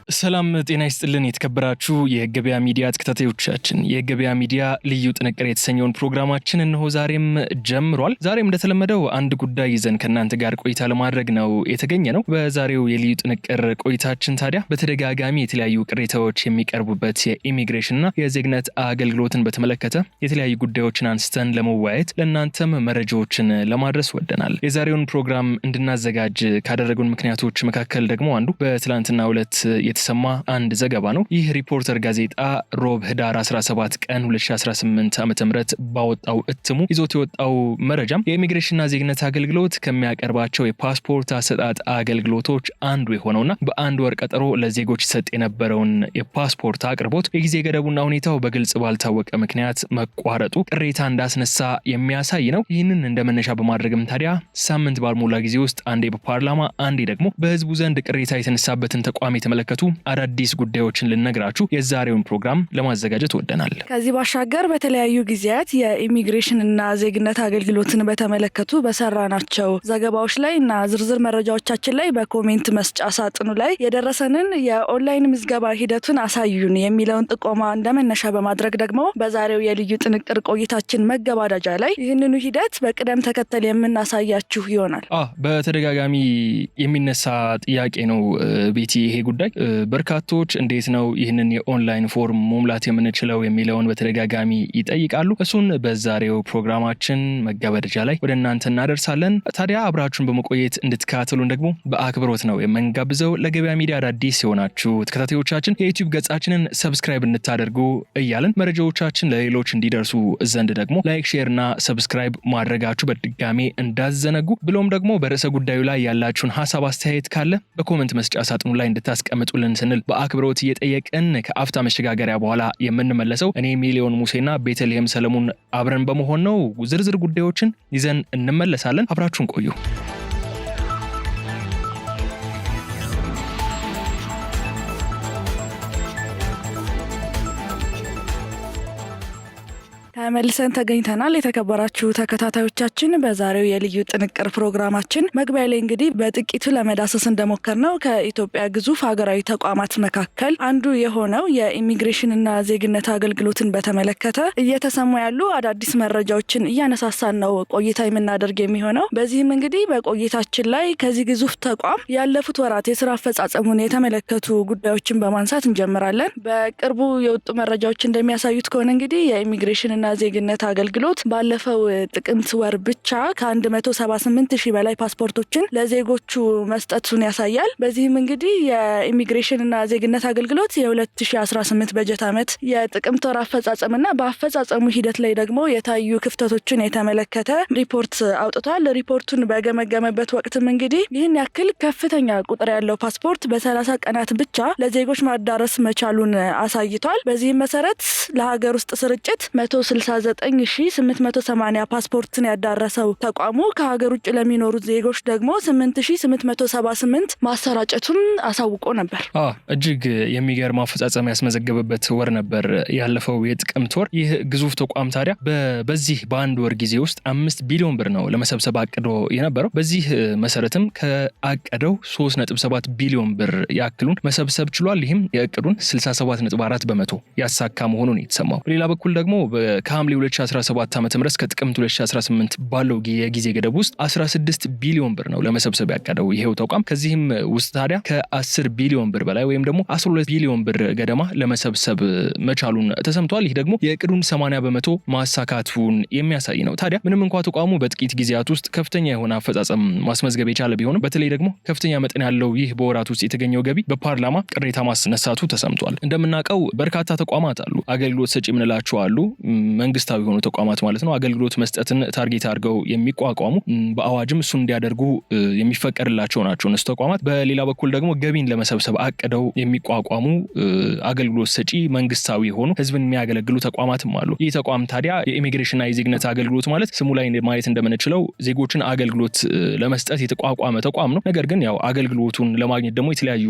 ሰላም ጤና ይስጥልን የተከበራችሁ የገበያ ሚዲያ ተከታታዮቻችን የገበያ ሚዲያ ልዩ ጥንቅር የተሰኘውን ፕሮግራማችን እነሆ ዛሬም ጀምሯል። ዛሬም እንደተለመደው አንድ ጉዳይ ይዘን ከናንተ ጋር ቆይታ ለማድረግ ነው የተገኘነው። በዛሬው የልዩ ጥንቅር ቆይታችን ታዲያ በተደጋጋሚ የተለያዩ ቅሬታዎች የሚቀርቡበት የኢሚግሬሽንና የዜግነት አገልግሎትን በተመለከተ የተለያዩ ጉዳዮችን አንስተን ለመወያየት ለናንተም መረጃዎችን ለማድረስ ወደናል። የዛሬውን ፕሮግራም እንድናዘጋጅ ካደረጉን ምክንያቶች መካከል ደግሞ አንዱ በትላንትናው ዕለት የተሰማ አንድ ዘገባ ነው። ይህ ሪፖርተር ጋዜጣ ሮብ ህዳር 17 ቀን 2018 ዓ.ም ባወጣው እትሙ ይዞት የወጣው መረጃም የኢሚግሬሽንና ዜግነት አገልግሎት ከሚያቀርባቸው የፓስፖርት አሰጣጥ አገልግሎቶች አንዱ የሆነውና በአንድ ወር ቀጠሮ ለዜጎች ይሰጥ የነበረውን የፓስፖርት አቅርቦት የጊዜ ገደቡና ሁኔታው በግልጽ ባልታወቀ ምክንያት መቋረጡ ቅሬታ እንዳስነሳ የሚያሳይ ነው። ይህንን እንደመነሻ በማድረግም ታዲያ ሳምንት ባልሞላ ጊዜ ውስጥ አንዴ በፓርላማ አንዴ ደግሞ በህዝቡ ዘንድ ቅሬታ የተነሳበትን ተቋም የተመለከቱ አዳዲስ ጉዳዮችን ልነግራችሁ የዛሬውን ፕሮግራም ለማዘጋጀት ወደናል። ከዚህ ባሻገር በተለያዩ ጊዜያት የኢሚግሬሽን እና ዜግነት አገልግሎትን በተመለከቱ በሰራናቸው ዘገባዎች ላይ እና ዝርዝር መረጃዎቻችን ላይ በኮሜንት መስጫ ሳጥኑ ላይ የደረሰንን የኦንላይን ምዝገባ ሂደቱን አሳዩን የሚለውን ጥቆማ እንደመነሻ በማድረግ ደግሞ በዛሬው የልዩ ጥንቅር ቆይታችን መገባደጃ ላይ ይህንኑ ሂደት በቅደም ተከተል የምናሳያችሁ ይሆናል። በተደጋጋሚ የሚነሳ ጥያቄ ነው ቤቲ። ይሄ ጉዳይ በርካቶች እንዴት ነው ይህንን የኦንላይን ፎርም መሙላት የምንችለው የሚለውን በተደጋጋሚ ይጠይቃሉ። እሱን በዛሬው ፕሮግራማችን መገባደጃ ላይ ወደ እናንተ እናደርሳለን። ታዲያ አብራችሁን በመቆየት እንድትከታተሉን ደግሞ በአክብሮት ነው የምንጋብዘው። ለገበያ ሚዲያ አዳዲስ የሆናችሁ ተከታታዮቻችን የዩቲዩብ ገጻችንን ሰብስክራይብ እንድታደርጉ እያልን መረጃዎቻችን ለሌሎች እንዲደርሱ ዘንድ ደግሞ ላይክ፣ ሼር እና ሰብስክራይብ ማድረጋችሁ በድጋሜ እንዳዘነጉ፣ ብሎም ደግሞ በርዕሰ ጉዳዩ ላይ ያላችሁን ሀሳብ አስተያየት ካለ በኮሜንት መስጫ ሳጥኑ ላይ እንድታስቀምጡልን ስንል በአክብሮት እየጠየቅን ከአፍታ መሸጋገሪያ በኋላ የምንመለሰው እኔ ሚሊዮን ሙሴና ቤተልሔም ሰለሞን አብረን በመሆን ነው። ዝርዝር ጉዳዮችን ይዘን እንመለሳለን። አብራችሁን ቆዩ። ተመልሰን ተገኝተናል። የተከበራችሁ ተከታታዮቻችን በዛሬው የልዩ ጥንቅር ፕሮግራማችን መግቢያ ላይ እንግዲህ በጥቂቱ ለመዳሰስ እንደሞከርነው ከኢትዮጵያ ግዙፍ ሀገራዊ ተቋማት መካከል አንዱ የሆነው የኢሚግሬሽንና ዜግነት አገልግሎትን በተመለከተ እየተሰሙ ያሉ አዳዲስ መረጃዎችን እያነሳሳን ነው ቆይታ የምናደርግ የሚሆነው። በዚህም እንግዲህ በቆይታችን ላይ ከዚህ ግዙፍ ተቋም ያለፉት ወራት የስራ አፈጻጸሙን የተመለከቱ ጉዳዮችን በማንሳት እንጀምራለን። በቅርቡ የወጡ መረጃዎች እንደሚያሳዩት ከሆነ እንግዲህ የኢሚግሬሽንና ዜግነት አገልግሎት ባለፈው ጥቅምት ወር ብቻ ከ178 ሺህ በላይ ፓስፖርቶችን ለዜጎቹ መስጠቱን ያሳያል። በዚህም እንግዲህ የኢሚግሬሽንና ዜግነት አገልግሎት የ2018 በጀት ዓመት የጥቅምት ወር አፈጻጸምና በአፈጻጸሙ ሂደት ላይ ደግሞ የታዩ ክፍተቶችን የተመለከተ ሪፖርት አውጥቷል። ሪፖርቱን በገመገመበት ወቅትም እንግዲህ ይህን ያክል ከፍተኛ ቁጥር ያለው ፓስፖርት በ30 ቀናት ብቻ ለዜጎች ማዳረስ መቻሉን አሳይቷል። በዚህም መሰረት ለሀገር ውስጥ ስርጭት 169880 ፓስፖርትን ያዳረሰው ተቋሙ ከሀገር ውጭ ለሚኖሩ ዜጎች ደግሞ 8878 ማሰራጨቱን አሳውቆ ነበር። እጅግ የሚገርም አፈጻጸም ያስመዘገበበት ወር ነበር ያለፈው የጥቅምት ወር። ይህ ግዙፍ ተቋም ታዲያ በዚህ በአንድ ወር ጊዜ ውስጥ 5 ቢሊዮን ብር ነው ለመሰብሰብ አቅዶ የነበረው። በዚህ መሰረትም ከአቀደው 3.7 ቢሊዮን ብር ያክሉን መሰብሰብ ችሏል። ይህም የእቅዱን 67.4 በመቶ ያሳካ መሆኑን የተሰማው። በሌላ በኩል ደግሞ ከሐምሌ 2017 ዓ.ም እስከ ጥቅምት 2018 ባለው የጊዜ ገደብ ውስጥ 16 ቢሊዮን ብር ነው ለመሰብሰብ ያቀደው ይሄው ተቋም። ከዚህም ውስጥ ታዲያ ከ10 ቢሊዮን ብር በላይ ወይም ደግሞ 12 ቢሊዮን ብር ገደማ ለመሰብሰብ መቻሉን ተሰምቷል። ይህ ደግሞ የእቅዱን 80 በመቶ ማሳካቱን የሚያሳይ ነው። ታዲያ ምንም እንኳን ተቋሙ በጥቂት ጊዜያት ውስጥ ከፍተኛ የሆነ አፈጻጸም ማስመዝገብ የቻለ ቢሆንም በተለይ ደግሞ ከፍተኛ መጠን ያለው ይህ በወራት ውስጥ የተገኘው ገቢ በፓርላማ ቅሬታ ማስነሳቱ ተሰምቷል። እንደምናውቀው በርካታ ተቋማት አሉ፣ አገልግሎት ሰጪ ምንላቸው አሉ፣ መንግስታዊ የሆኑ ተቋማት ማለት ነው። አገልግሎት መስጠትን ታርጌት አድርገው የሚቋቋሙ በአዋጅም እሱን እንዲያደርጉ የሚፈቀድላቸው ናቸው እነሱ ተቋማት። በሌላ በኩል ደግሞ ገቢን ለመሰብሰብ አቅደው የሚቋቋሙ አገልግሎት ሰጪ መንግስታዊ የሆኑ ህዝብን የሚያገለግሉ ተቋማትም አሉ። ይህ ተቋም ታዲያ የኢሚግሬሽንና የዜግነት አገልግሎት ማለት ስሙ ላይ ማየት እንደምንችለው ዜጎችን አገልግሎት ለመስጠት የተቋቋመ ተቋም ነው። ነገር ግን ያው አገልግሎቱን ለማግኘት ደግሞ የተለያዩ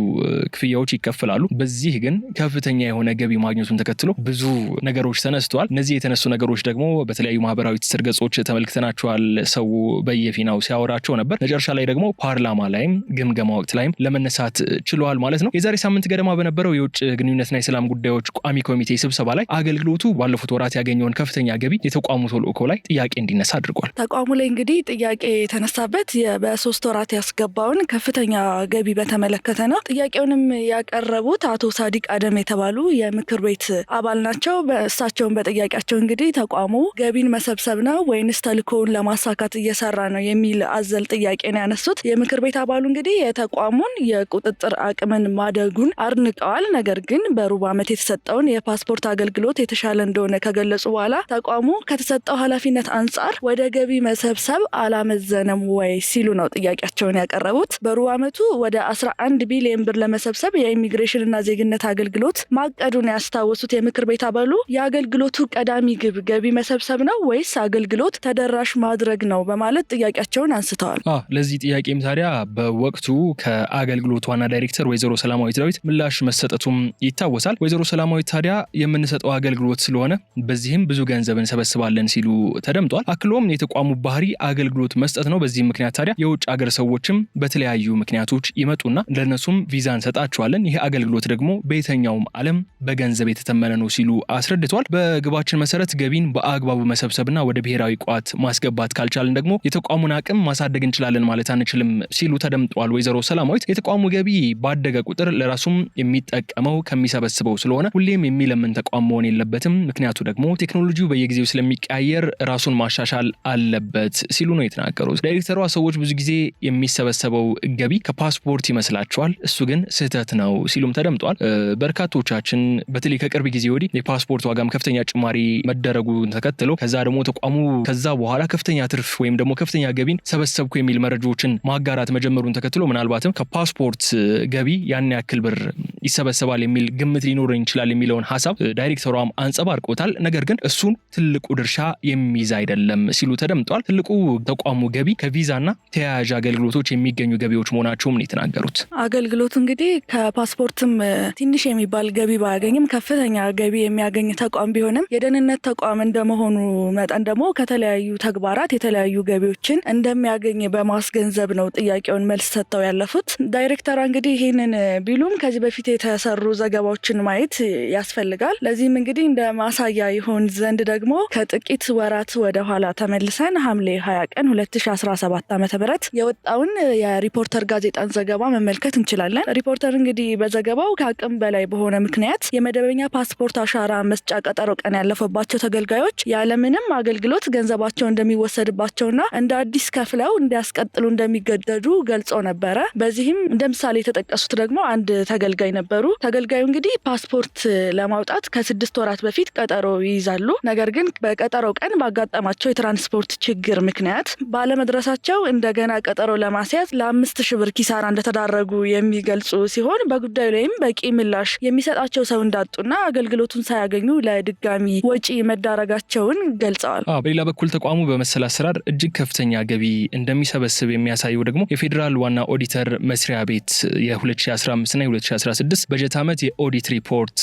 ክፍያዎች ይከፈላሉ። በዚህ ግን ከፍተኛ የሆነ ገቢ ማግኘቱን ተከትሎ ብዙ ነገሮች ተነስተዋል። እነዚህ የተነሱ ነገሮች ደግሞ በተለያዩ ማህበራዊ ትስስር ገጾች ተመልክተናቸዋል። ሰው በየፊናው ሲያወራቸው ነበር። መጨረሻ ላይ ደግሞ ፓርላማ ላይም ግምገማ ወቅት ላይም ለመነሳት ችለዋል ማለት ነው። የዛሬ ሳምንት ገደማ በነበረው የውጭ ግንኙነትና የሰላም ጉዳዮች ቋሚ ኮሚቴ ስብሰባ ላይ አገልግሎቱ ባለፉት ወራት ያገኘውን ከፍተኛ ገቢ የተቋሙ ተልዕኮ ላይ ጥያቄ እንዲነሳ አድርጓል። ተቋሙ ላይ እንግዲህ ጥያቄ የተነሳበት በ3 ወራት ያስገባውን ከፍተኛ ገቢ በተመለከተ ነው። ጥያቄውንም ያቀረቡት አቶ ሳዲቅ አደም የተባሉ የምክር ቤት አባል ናቸው። በእሳቸውን በጥያቄያቸው እንግዲህ ተቋሙ ገቢን መሰብሰብ ነው ወይንስ ተልዕኮውን ለማሳካት እየሰራ ነው የሚል አዘል ጥያቄ ነው ያነሱት። የምክር ቤት አባሉ እንግዲህ የተቋሙን የቁጥጥር አቅምን ማደጉን አድንቀዋል። ነገር ግን በሩብ ዓመት የተሰጠውን የፓስፖርት አገልግሎት የተሻለ እንደሆነ ከገለጹ በኋላ ተቋሙ ከተሰጠው ኃላፊነት አንጻር ወደ ገቢ መሰብሰብ አላመዘነም ወይ ሲሉ ነው ጥያቄያቸውን ያቀረቡት። በሩብ ዓመቱ ወደ 11 ቢሊዮን ብር ለመሰብሰብ የኢሚግሬሽንና ዜግነት አገልግሎት ማቀዱን ያስታወሱት የምክር ቤት አባሉ የአገልግሎቱ ቀዳሚ ግብ ገቢ መሰብሰብ ነው ወይስ አገልግሎት ተደራሽ ማድረግ ነው በማለት ጥያቄያቸውን አንስተዋል። ለዚህ ጥያቄም ታዲያ በወቅቱ ከአገልግሎት ዋና ዳይሬክተር ወይዘሮ ሰላማዊት ዳዊት ምላሽ መሰጠቱም ይታወሳል። ወይዘሮ ሰላማዊት ታዲያ የምንሰጠው አገልግሎት ስለሆነ በዚህም ብዙ ገንዘብ እንሰበስባለን ሲሉ ተደምጧል። አክሎም የተቋሙ ባህሪ አገልግሎት መስጠት ነው። በዚህም ምክንያት ታዲያ የውጭ ሀገር ሰዎችም በተለያዩ ምክንያቶች ይመጡና ለነሱም ቪዛ እንሰጣቸዋለን። ይህ አገልግሎት ደግሞ በየትኛውም ዓለም በገንዘብ የተተመነ ነው ሲሉ አስረድቷል። በግባችን መሰረት ገቢን በአግባቡ መሰብሰብና ወደ ብሔራዊ ቋት ማስገባት ካልቻለን ደግሞ የተቋሙን አቅም ማሳደግ እንችላለን ማለት አንችልም ሲሉ ተደምጧል። ወይዘሮ ሰላማዊት የተቋሙ ገቢ ባደገ ቁጥር ለራሱም የሚጠቀመው ከሚሰበስበው ስለሆነ ሁሌም የሚለምን ተቋም መሆን የለበትም። ምክንያቱ ደግሞ ቴክኖሎጂው በየጊዜው ስለሚቀያየር ራሱን ማሻሻል አለበት ሲሉ ነው የተናገሩት። ዳይሬክተሯ ሰዎች ብዙ ጊዜ የሚሰበሰበው ገቢ ከፓስፖርት ይመስላቸዋል፣ እሱ ግን ስህተት ነው ሲሉም ተደምጧል። በርካቶቻችን በተለይ ከቅርብ ጊዜ ወዲህ የፓስፖርት ዋጋም ከፍተኛ ጭማሪ መደረጉን ተከትሎ ከዛ ደግሞ ተቋሙ ከዛ በኋላ ከፍተኛ ትርፍ ወይም ደግሞ ከፍተኛ ገቢን ሰበሰብኩ የሚል መረጃዎችን ማጋራት መጀመሩን ተከትሎ ምናልባትም ከፓስፖርት ገቢ ያን ያክል ብር ይሰበሰባል የሚል ግምት ሊኖረን ይችላል የሚለውን ሀሳብ ዳይሬክተሯም አንጸባርቆታል። ነገር ግን እሱን ትልቁ ድርሻ የሚይዝ አይደለም ሲሉ ተደምጧል። ትልቁ ተቋሙ ገቢ ከቪዛና ተያያዥ አገልግሎቶች የሚገኙ ገቢዎች መሆናቸውም ነው የተናገሩት። አገልግሎቱ እንግዲህ ከፓስፖርትም ትንሽ የሚባል ገቢ ባያገኝም ከፍተኛ ገቢ የሚያገኝ ተቋም ቢሆንም የደህንነት ተቋም እንደመሆኑ መጠን ደግሞ ከተለያዩ ተግባራት የተለያዩ ገቢዎችን እንደሚያገኝ በማስገንዘብ ነው ጥያቄውን መልስ ሰጥተው ያለፉት። ዳይሬክተሯ እንግዲህ ይህንን ቢሉም ከዚህ በፊት የተሰሩ ዘገባዎችን ማየት ያስፈልጋል። ለዚህም እንግዲህ እንደ ማሳያ ይሆን ዘንድ ደግሞ ከጥቂት ወራት ወደ ኋላ ተመልሰን ሐምሌ 20 ቀን 2017 ዓ.ም የወጣውን የሪፖርተር ጋዜጣን ዘገባ መመልከት እንችላለን። ሪፖርተር እንግዲህ በዘገባው ከአቅም በላይ በሆነ ምክንያት የመደበኛ ፓስፖርት አሻራ መስጫ ቀጠሮ ቀን ያለፈባቸው ተገልጋዮች ያለምንም አገልግሎት ገንዘባቸው እንደሚወሰድባቸውና እንደ አዲስ ከፍለው እንዲያስቀጥሉ እንደሚገደዱ ገልጾ ነበረ። በዚህም እንደ ምሳሌ የተጠቀሱት ደግሞ አንድ ተገልጋይ ነበሩ። ተገልጋዩ እንግዲህ ፓስፖርት ለማውጣት ከ6 ወራት በፊት ቀጠሮ ይይዛሉ። ነገር ግን በቀጠሮው ቀን ባጋጠማቸው የትራንስፖርት ችግር ምክንያት ባለመድረሳቸው እንደገና ቀጠሮ ለማስያዝ ለ5,000 ብር ኪሳራ እንደተዳረጉ የሚገልጹ ሲሆን በጉዳዩ ላይም በቂ ምላሽ የሚሰጣቸው ሰው እንዳጡና አገልግሎቱን ሳያገኙ ለድጋሚ ወጪ መዳረጋቸውን ገልጸዋል። በሌላ በኩል ተቋሙ በመሰል አሰራር እጅግ ከፍተኛ ገቢ እንደሚሰበስብ የሚያሳየው ደግሞ የፌዴራል ዋና ኦዲተር መስሪያ ቤት የ2015 እና የ2016 በጀት ዓመት የኦዲት ሪፖርት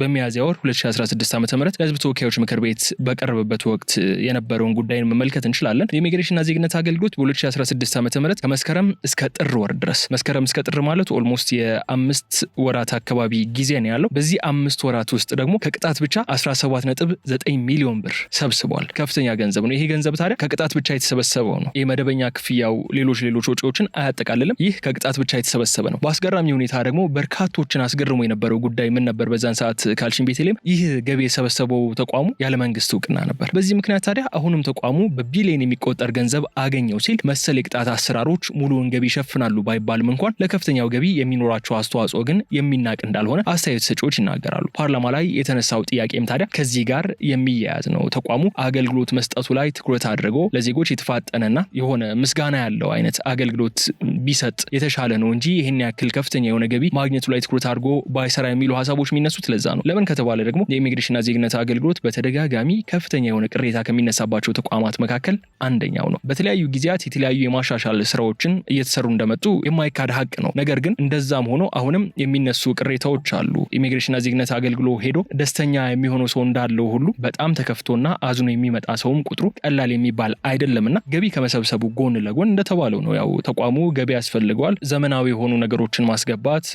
በሚያዝያ ወር 2016 ዓ.ም ለሕዝብ ተወካዮች ምክር ቤት በቀረበበት ወቅት የነበረውን ጉዳይን መመልከት እንችላለን። የኢሚግሬሽንና ዜግነት አገልግሎት በ2016 ዓ.ም ከመስከረም እስከ ጥር ወር ድረስ መስከረም እስከ ጥር ማለት ኦልሞስት የ5 ወራት አካባቢ ጊዜ ነው ያለው። በዚህ 5 ወራት ውስጥ ደግሞ ከቅጣት ብቻ 17.9 ሚሊዮን ብር ሰብስቧል። ከፍተኛ ገንዘብ ነው። ይሄ ገንዘብ ታዲያ ከቅጣት ብቻ የተሰበሰበው ነው። የመደበኛ ክፍያው ሌሎች ወጪዎችን አያጠቃልልም። ይህ ከቅጣት ብቻ የተሰበሰበ ነው። በአስገራሚ ሁኔታ ደግሞ በርካቶችን አስገርሞ የነበረው ጉዳይ ምን ነበር? በዛን ሰዓት ካልሽን ቤተልሔም ይህ ገቢ የሰበሰበው ተቋሙ ያለ መንግስት እውቅና ነበር። በዚህ ምክንያት ታዲያ አሁንም ተቋሙ በቢሊዮን የሚቆጠር ገንዘብ አገኘው ሲል መሰል የቅጣት አሰራሮች ሙሉውን ገቢ ይሸፍናሉ ባይባልም እንኳን ለከፍተኛው ገቢ የሚኖራቸው አስተዋጽኦ ግን የሚናቅ እንዳልሆነ አስተያየት ሰጪዎች ይናገራሉ። ፓርላማ ላይ የተነሳው ጥያቄም ታዲያ ከዚህ ጋር የሚያያዝ ነው። ተቋሙ አገልግሎት መስጠቱ ላይ ትኩረት አድርጎ ለዜጎች የተፋጠነና የሆነ ምስጋና ያለው አይነት አገልግሎት ቢሰጥ የተሻለ ነው እንጂ ይህን ያክል ከፍተኛ የሆነ ገቢ ማግኘቱ ላይ ትኩረት አድርጎ ባይሰራ የሚሉ ሀሳቦች የሚነሱት ለዛ ነው። ለምን ከተባለ ደግሞ የኢሚግሬሽንና ዜግነት አገልግሎት በተደጋጋሚ ከፍተኛ የሆነ ቅሬታ ከሚነሳባቸው ተቋማት መካከል አንደኛው ነው። በተለያዩ ጊዜያት የተለያዩ የማሻሻል ስራዎችን እየተሰሩ እንደመጡ የማይካድ ሀቅ ነው። ነገር ግን እንደዛም ሆኖ አሁንም የሚነሱ ቅሬታዎች አሉ። ኢሚግሬሽንና ዜግነት አገልግሎት ሄዶ ደስተኛ የሚሆነው ሰው እንዳለው ሁሉ ሁሉ በጣም ተከፍቶና አዝኖ የሚመጣ ሰውም ቁጥሩ ቀላል የሚባል አይደለምና ገቢ ከመሰብሰቡ ጎን ለጎን እንደተባለው ነው ያው ተቋሙ ገቢ ያስፈልገዋል። ዘመናዊ የሆኑ ነገሮችን ማስገባት፣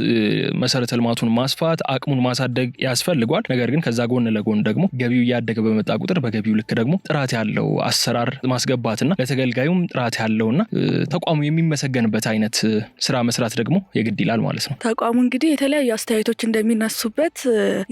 መሰረተ ልማቱን ማስፋት፣ አቅሙን ማሳደግ ያስፈልገዋል። ነገር ግን ከዛ ጎን ለጎን ደግሞ ገቢው እያደገ በመጣ ቁጥር በገቢው ልክ ደግሞ ጥራት ያለው አሰራር ማስገባትና ለተገልጋዩም ጥራት ያለውና ተቋሙ የሚመሰገንበት አይነት ስራ መስራት ደግሞ የግድ ይላል ማለት ነው። ተቋሙ እንግዲህ የተለያዩ አስተያየቶች እንደሚነሱበት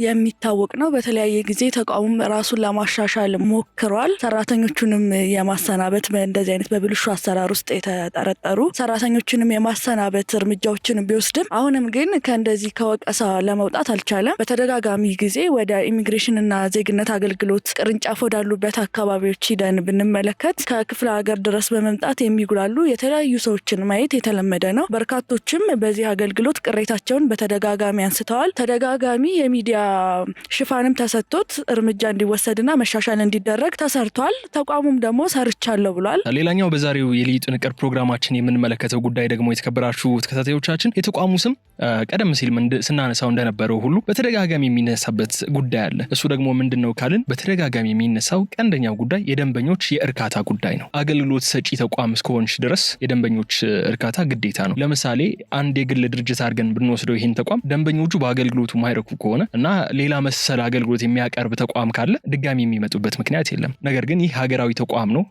የሚታወቅ ነው። በተለያየ ጊዜ ተቋሙም ራሱን ለማሻሻል ሞክሯል። ሰራተኞቹንም የማሰናበት እንደዚህ አይነት በብልሹ አሰራር ውስጥ የተጠረጠሩ ሰራተኞችንም የማሰናበት እርምጃዎችን ቢወስድም አሁንም ግን ከእንደዚህ ከወቀሳ ለመውጣት አልቻለም። በተደጋጋሚ ጊዜ ወደ ኢሚግሬሽንና ዜግነት አገልግሎት ቅርንጫፍ ወዳሉበት አካባቢዎች ሂደን ብንመለከት ከክፍለ ሀገር ድረስ በመምጣት የሚጉላሉ የተለያዩ ሰዎችን ማየት የተለመደ ነው። በርካቶችም በዚህ አገልግሎት ቅሬታቸውን በተደጋጋሚ አንስተዋል። ተደጋጋሚ የሚዲያ ሽፋንም ተሰጥቶት እርምጃ እንዲወሰድና መሻሻል እንዲደረግ ተሰርቷል። ተቋሙም ደግሞ ሰርቻለሁ ብሏል። ሌላኛው በዛሬው የልዩ ጥንቅር ፕሮግራማችን የምንመለከተው ጉዳይ ደግሞ የተከበራችሁ ተከታታዮቻችን የተቋሙ ስም ቀደም ሲል ስናነሳው እንደነበረው ሁሉ በተደጋጋሚ የሚነሳበት ጉዳይ አለ። እሱ ደግሞ ምንድነው ካልን በተደጋጋሚ የሚነሳው ቀንደኛው ጉዳይ የደንበኞች የእርካታ ጉዳይ ነው። አገልግሎት ሰጪ ተቋም እስከሆንሽ ድረስ የደንበኞች እርካታ ግዴታ ነው። ለምሳሌ አንድ የግል ድርጅት አድርገን ብንወስደው ይህን ተቋም ደንበኞቹ በአገልግሎቱ ማይረኩ ከሆነ እና ሌላ መሰል አገልግሎት የሚያቀርብ ተቋም ካለ ድጋሚ የሚመጡበት ምክንያት የለም። ነገር ግን ይህ ሀገራዊ ተቋም ነው።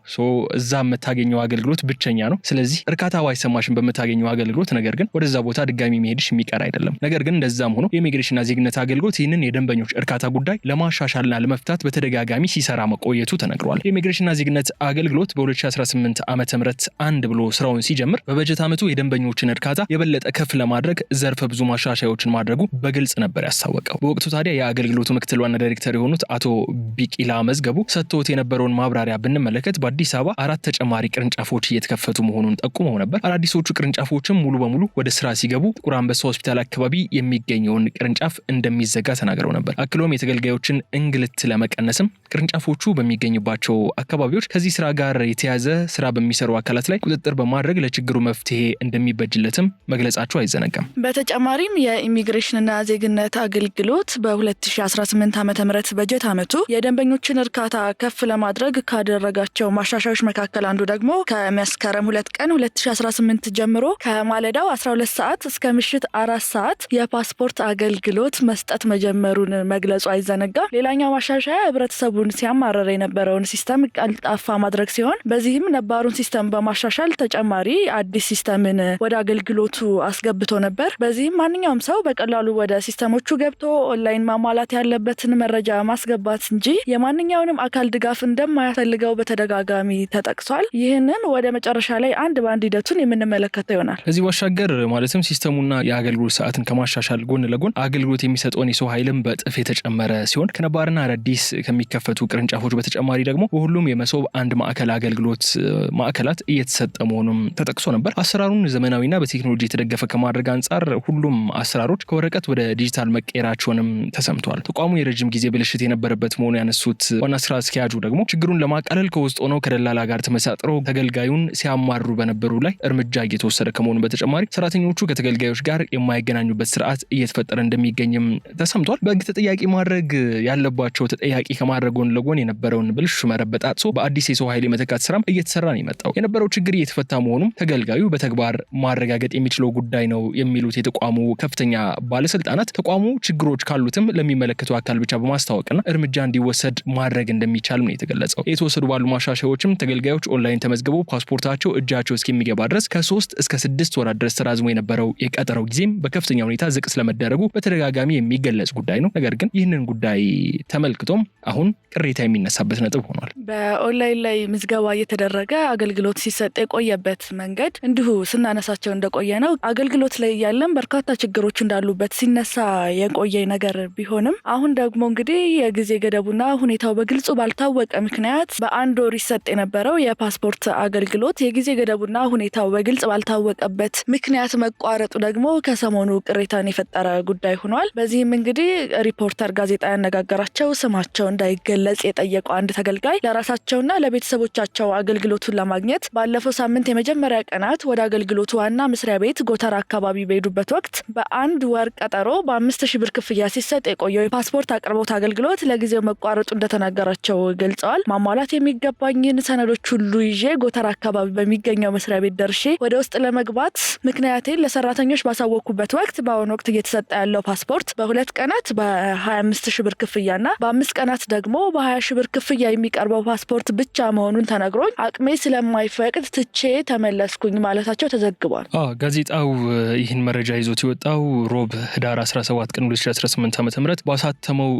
እዛ የምታገኘው አገልግሎት ብቸኛ ነው። ስለዚህ እርካታ ባይሰማሽም በምታገኘው አገልግሎት ነገር ግን ወደዛ ቦታ ድጋሚ መሄድሽ የሚቀር አይደለም። ነገር ግን እንደዛም ሆኖ የኢሚግሬሽንና ዜግነት አገልግሎት ይህንን የደንበኞች እርካታ ጉዳይ ለማሻሻልና ለመፍታት በተደጋጋሚ ሲሰራ መቆየቱ ተነግሯል። የኢሚግሬሽንና ዜግነት አገልግሎት በ2018 ዓመተ ምህረት አንድ ብሎ ስራውን ሲጀምር በበጀት ዓመቱ የደንበኞችን እርካታ የበለጠ ከፍ ለማድረግ ዘርፈ ብዙ ማሻሻያዎችን ማድረጉ በግልጽ ነበር ያሳወቀው። በወቅቱ ታዲያ የአገልግሎቱ ምክትል ዋና ዳይሬክተር የሆኑት አቶ ቢቂላ መዝገቡ ሰጥቶት የነበረውን ማብራሪያ ብንመለከት በአዲስ አበባ 4 ተጨማሪ ቅርንጫፎች እየተከፈቱ መሆኑን ጠቁመው ነበር። አዳዲሶቹ ቅርንጫፎችም ሙሉ በሙሉ ወደ ስራ ሲገቡ ጥቁር አንበሳ ሆስፒታል አካባቢ የሚገኘውን ቅርንጫፍ እንደሚዘጋ ተናግረው ነበር። አክሎም የተገልጋዮችን እንግልት ለመቀነስም ቅርንጫፎቹ በሚገኙባቸው አካባቢዎች ከዚህ ስራ ጋር የተያዘ ስራ በሚሰሩ አካላት ላይ ቁጥጥር በማድረግ ለችግሩ መፍትሄ እንደሚበጅለትም መግለጻቸው አይዘነጋም። በተጨማሪም የኢሚግሬሽንና ዜግነት አገልግሎት በ2018 ዓ.ም በጀት ዓመቱ የደንበኞችን እርካታ ከፍ ለማድረግ ካደረጋቸው ማሻሻያዎች መካከል አንዱ ደግሞ ከመስከረም 2 ቀን 2018 ጀምሮ ከማለዳው 12 ሰዓት እስከ ምሽት 4 ሰዓት የፓስፖርት አገልግሎት መስጠት መጀመሩን መግለጹ አይዘነጋም። ሌላኛው ማሻሻያ ህብረተሰቡን ሲያማረር የነበረውን ሲስተም ቀልጣፋ ማድረግ ሲሆን በዚህም ነባሩን ሲስተም በማሻሻል ተጨማሪ አዲስ ሲስተምን ወደ አገልግሎቱ አስገብቶ ነበር። በዚህም ማንኛውም ሰው በቀላሉ ወደ ሲስተሞቹ ገብቶ ኦንላይን ማሟላት ያለበትን መረጃ ማስገባት እንጂ የማንኛውንም አካል ድጋፍ እንደማያስፈልገው በተደጋጋሚ ተጠቅሷል። ይህንን ወደ መጨረሻ ላይ አንድ በአንድ ሂደቱን የምንመለከተው ይሆናል። ከዚህ ባሻገር ማለትም ሲስተሙና የአገልግሎት ሰዓትን ከማሻሻል ጎን ለጎን አገልግሎት የሚሰጠውን የሰው ኃይልም በጥፍ የተጨመረ ሲሆን ከነባርና አዳዲስ ከሚከፈቱ ቅርንጫፎች በተጨማሪ ደግሞ በሁሉም የመሶብ አንድ ማዕከል አገልግሎት ማዕከላት እየተሰጠ መሆኑም ተጠቅሶ ነበር። አሰራሩን ዘመናዊና በቴክኖሎጂ የተደገፈ ከማድረግ አንጻር ሁሉም አሰራሮች ከወረቀት ወደ ዲጂታል መቀየራቸውንም ተሰምቷል። ተቋሙ የረጅም ጊዜ ብልሽት የነበረበት መሆኑ ያነሱት ዋና ስራ አስኪያጁ ደግሞ ችግሩን ለማቃለል ከውስጥ ሆነው ከደላላ ጋር ተመሳጥረው ተገልጋዩን ሲያማሩ በነበሩ ላይ እርምጃ እየተወሰደ ከመሆኑ በተጨማሪ ሰራተኞቹ ከተገልጋዮች ጋር የማይገናኙበት ስርዓት እየተፈጠረ እንደሚገኝም ተሰምቷል። በሕግ ተጠያቂ ማድረግ ያለባቸው ተጠያቂ ከማድረግ ጎን ለጎን የነበረውን ብልሹ መረብ በጣጥሶ በአዲስ የሰው ኃይል የመተካት ስራም እየተሰራ ነው የመጣው። የነበረው ችግር እየተፈታ መሆኑም ተገልጋዩ በተግባር ማረጋገጥ የሚችለው ጉዳይ ነው የሚሉት የተቋሙ ከፍተኛ ባለስልጣናት ተቋሙ ችግሮች ካሉትም ለሚመለከተው አካል ብቻ በማስታወቅና እርምጃ እንዲወሰድ ማድረግ እንደሚቻልም ነው የተገለጸው። የተወሰዱ ባሉ ማሻሻያዎችም ተገልጋዮች ኦንላይን ተመዝግበው ፓስፖርታቸው እጃቸው እስኪሚገባ ድረስ ከ3 እስከ 6 ወራት ድረስ ተራዝሞ የነበረው የቀጠረው ጊዜም በከፍተኛ ሁኔታ ዝቅ ስለመደረጉ በተደጋጋሚ የሚገለጽ ጉዳይ ነው። ነገር ግን ይህንን ጉዳይ ተመልክቶም አሁን ቅሬታ የሚነሳበት ነጥብ ሆኗል። በኦንላይን ላይ ምዝገባ እየተደረገ አገልግሎት ሲሰጥ የቆየበት መንገድ እንዲሁ ስናነሳቸው እንደቆየ ነው። አገልግሎት ላይ ያለን በርካታ ችግሮች እንዳሉበት ሲነሳ የቆየ ነገር ቢሆንም አሁን ደግሞ እንግዲህ የጊዜ ገደቡና ሁኔታው በግልጹ ባልታወቀ ምክንያት በአንድ ወር ይሰጥ የነበረው የፓስፖርት አገልግሎት የጊዜ ገደቡና ሁኔታው በግልጽ ባልታወቀበት ምክንያት መቋረጡ ደግሞ ከሰሞኑ ቅሬታን የፈጠረ ጉዳይ ሆኗል። በዚህም እንግዲህ ሪፖርተር ጋዜጣ ያነጋገራቸው ስማቸው እንዳይገለጽ የጠየቁ አንድ ተገልጋይ ለራሳቸውና ለቤተሰቦቻቸው አገልግሎቱን ለማግኘት ባለፈው ሳምንት የመጀመሪያ ቀናት ወደ አገልግሎቱ ዋና መስሪያ ቤት ጎተራ አካባቢ በሄዱበት ወቅት በአንድ ወር ቀጠሮ በ5,000 ብር ክፍያ ሲሰጥ የቆየው የፓስፖርት አቅርቦት አገልግሎት ለጊዜ ለጊዜው መቋረጡ እንደተናገራቸው ገልጸዋል። ማሟላት የሚገባኝን ሰነዶች ሁሉ ይዤ ጎተራ አካባቢ በሚገኘው መስሪያ ቤት ደርሼ ወደ ውስጥ ለመግባት ምክንያቴን ለሰራተኞች ባሳወቅኩበት ወቅት በአሁኑ ወቅት እየተሰጠ ያለው ፓስፖርት በ2 ቀናት በ25,000 ብር ክፍያና በ5 ቀናት ደግሞ በ20,000 ብር ክፍያ የሚቀርበው ፓስፖርት ብቻ መሆኑን ተነግሮኝ አቅሜ ስለማይፈቅድ ትቼ ተመለስኩኝ ማለታቸው ተዘግቧል። ጋዜጣው ይህን መረጃ ይዞት የወጣው ሮብ ህዳር 17 ቀን 2018 ዓ.ም ባሳተመው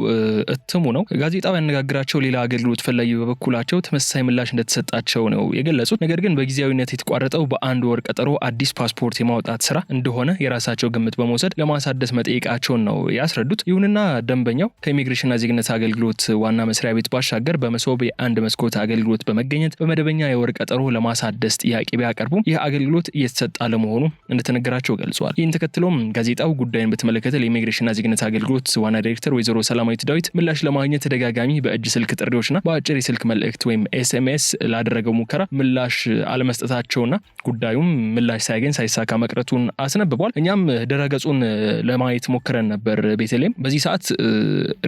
እትሙ ነው። ጋዜጣው ያነጋግራቸው ሌላ አገልግሎት ፈላጊ በበኩላቸው ተመሳሳይ ምላሽ እንደተሰጣቸው ነው የገለጹት። ነገር ግን በጊዜያዊነት የተቋረጠው በ1 ወር ቀጠሮ አዲስ ፓስፖርት የማውጣት ስራ እንደሆነ የራሳቸው ግምት በመውሰድ ለማሳደስ መጠየቃቸውን ነው ያስረዱት። ይሁንና ደንበኛው ከኢሚግሬሽንና ዜግነት አገልግሎት ዋና መስሪያ ቤት ባሻገር በመሶብ የአንድ መስኮት አገልግሎት በመገኘት በመደበኛ የወር ቀጠሮ ለማሳደስ ጥያቄ ቢያቀርቡም ይህ አገልግሎት እየተሰጠ ለመሆኑ እንደተነገራቸው ገልጿል። ይህን ተከትሎም ጋዜጣው ጉዳዩን በተመለከተ ለኢሚግሬሽንና ዜግነት አገልግሎት ዋና ዳይሬክተር ወይዘሮ ሰላማዊት ዳዊት ምላሽ ለማግኘት ተደጋጋሚ በእጅ ስልክ ጥሪዎችና በአጭር የስልክ መልእክት ወይም ኤስኤምኤስ ላደረገው ሙከራ ምላሽ አለመስጠታቸውና ጉዳዩም ምላሽ ሳያገኝ ሳይሳካ መቅረቱን አስነብቧል። እኛም ድረገጹን ለማየት ሞክረን ነበር። ቤተልሔም በዚህ ሰዓት